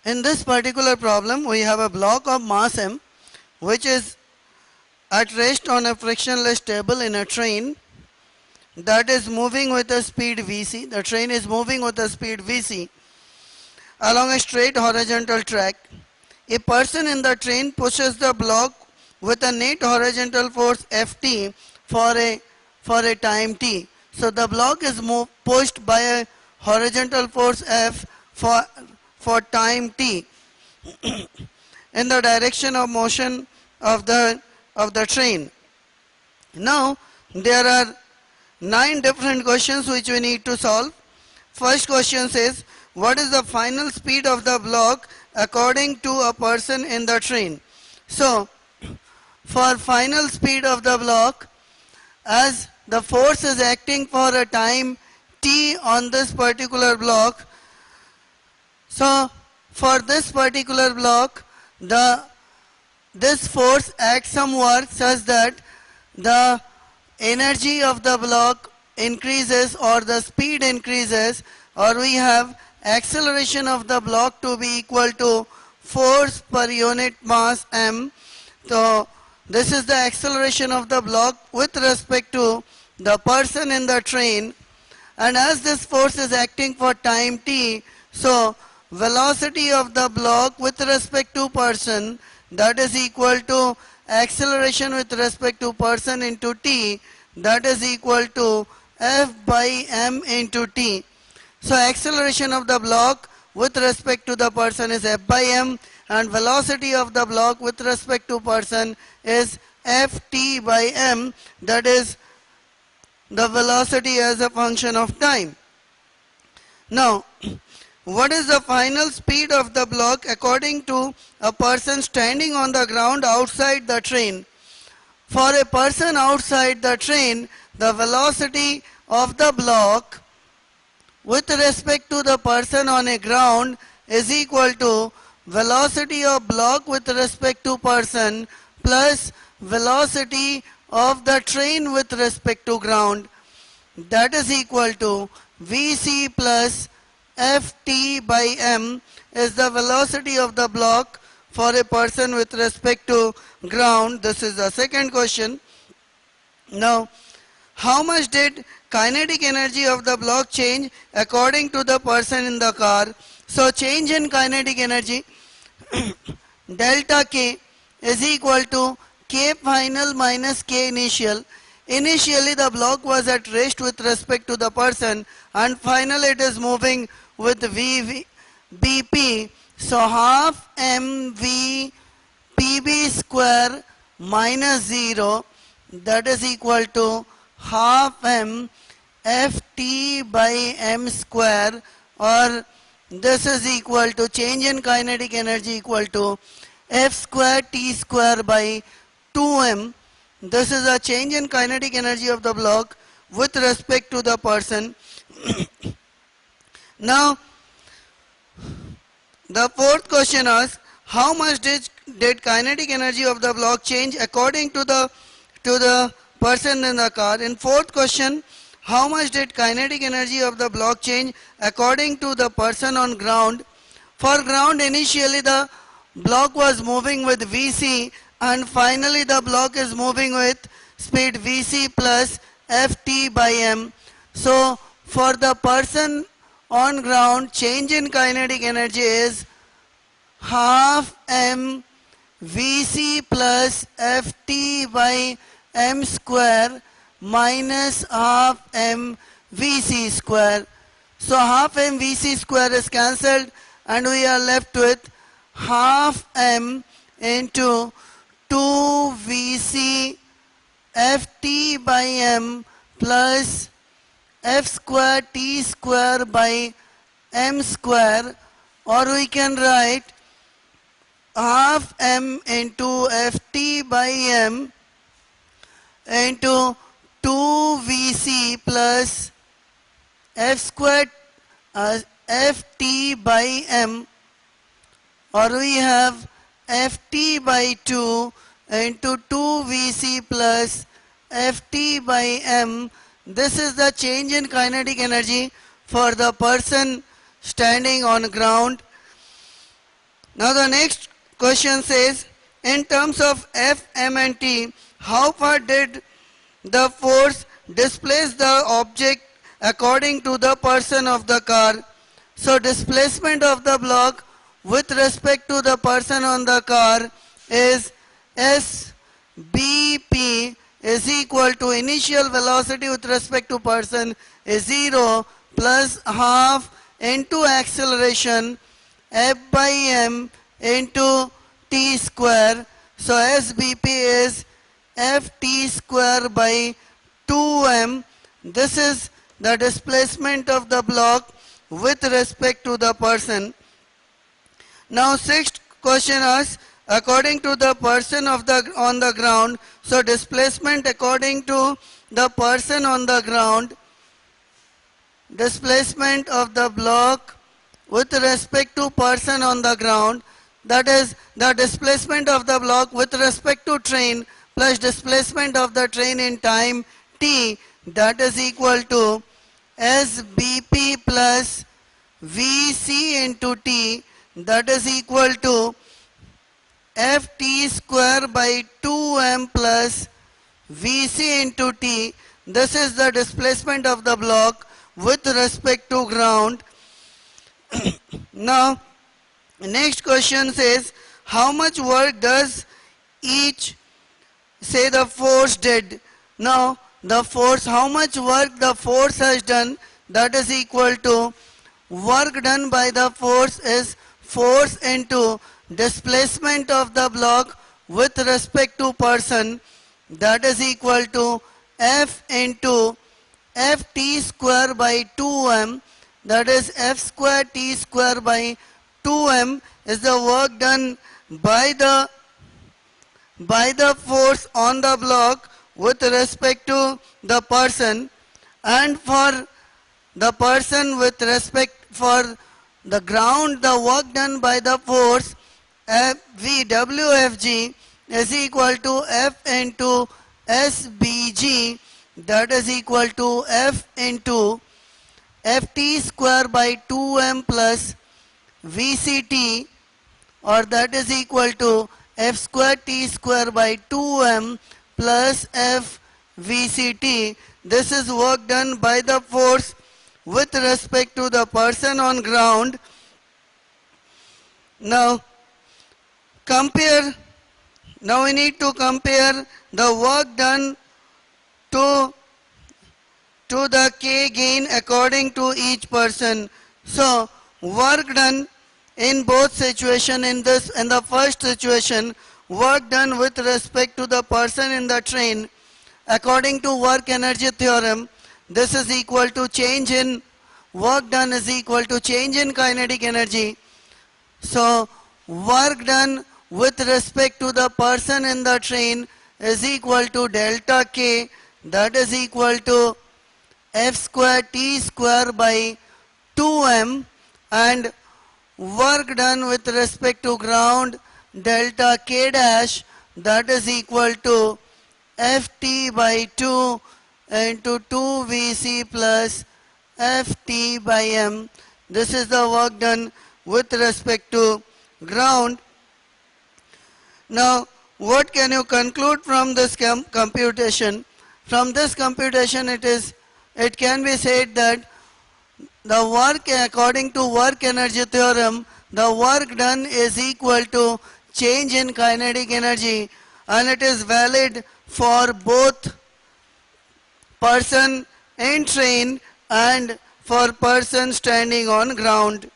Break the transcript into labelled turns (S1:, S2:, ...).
S1: In this particular problem, we have a block of mass m which is at rest on a frictionless table in a train that is moving with a speed vc. The train is moving with a speed vc along a straight horizontal track. A person in the train pushes the block with a net horizontal force Ft for a for a time t. So the block is pushed by a horizontal force F for time t in the direction of motion of the train. Now there are 9 different questions which we need to solve. First question says, what is the final speed of the block according to a person in the train? So for final speed of the block, as the force is acting for a time t on this particular block, so for this particular block, this force acts somewhat such that the energy of the block increases or the speed increases, or we have acceleration of the block to be equal to force per unit mass m. So this is the acceleration of the block with respect to the person in the train, and as this force is acting for time t, so velocity of the block with respect to person, that is equal to acceleration with respect to person into t, that is equal to F by m into t. So acceleration of the block with respect to the person is F by m, and velocity of the block with respect to person is Ft by m, that is the velocity as a function of time. Now, what is the final speed of the block according to a person standing on the ground outside the train? For a person outside the train, the velocity of the block with respect to the person on a ground is equal to velocity of block with respect to person plus velocity of the train with respect to ground, that is equal to Vc plus Ft by m is the velocity of the block for a person with respect to ground. This is the second question. Now, how much did kinetic energy of the block change according to the person in the car? So change in kinetic energy delta k is equal to k final minus k initial. Initially the block was at rest with respect to the person, and finally it is moving with Bp. So half mv pb square minus 0, that is equal to half m ft by m square, or this is equal to change in kinetic energy equal to f square t square by 2m. This is a change in kinetic energy of the block with respect to the person. Now, the fourth question asks, how much did kinetic energy of the block change according to the person in the car? In fourth question, how much did kinetic energy of the block change according to the person on ground? For ground, initially the block was moving with Vc, and finally the block is moving with speed Vc plus Ft by m. So for the person on ground, change in kinetic energy is half m Vc plus Ft by m square minus half m Vc square. So half m Vc square is cancelled, and we are left with half m into 2 Vc Ft by m plus f square t square by m square, or we can write half m into Ft by m into 2 Vc plus f square Ft by m, or we have Ft by 2 into 2 Vc plus Ft by m. This is the change in kinetic energy for the person standing on ground. Now the next question says, in terms of F, M and T, how far did the force displace the object according to the person of the car? So displacement of the block with respect to the person on the car is SBP is equal to initial velocity with respect to person is 0 plus half into acceleration F by m into t square. So SBP is Ft square by 2m. This is the displacement of the block with respect to the person. Now sixth question asks, according to the person of the on the ground, so displacement according to the person on the ground, displacement of the block with respect to person on the ground, that is the displacement of the block with respect to train plus displacement of the train in time t, that is equal to SBP plus Vc into t, that is equal to Ft square by 2m plus Vc into t. This is the displacement of the block with respect to ground. Now next question says, how much work does each say the force did? Now the force, how much work the force has done, that is equal to work done by the force is force into displacement of the block with respect to person, that is equal to F into Ft square by 2m, that is F square t square by 2m is the work done by the force on the block with respect to the person, and for the person with respect for the ground, the work done by the force WFG is equal to F into SBG, that is equal to F into Ft square by 2m plus Vct, or that is equal to F square t square by 2m plus F Vct. This is work done by the force with respect to the person on ground. Now we need to compare the work done to the K gain according to each person. So work done in both situation, in the first situation, work done with respect to the person in the train according to work energy theorem, this is equal to change in work done is equal to change in kinetic energy. So work done with respect to the person in the train is equal to delta K, that is equal to F square t square by 2m, and work done with respect to ground delta K dash, that is equal to Ft by 2 into 2 Vc plus Ft by m. This is the work done with respect to ground. Now what can you conclude from this computation? From this computation it can be said that the work according to work energy theorem, the work done is equal to change in kinetic energy, and it is valid for both person in train and for person standing on ground.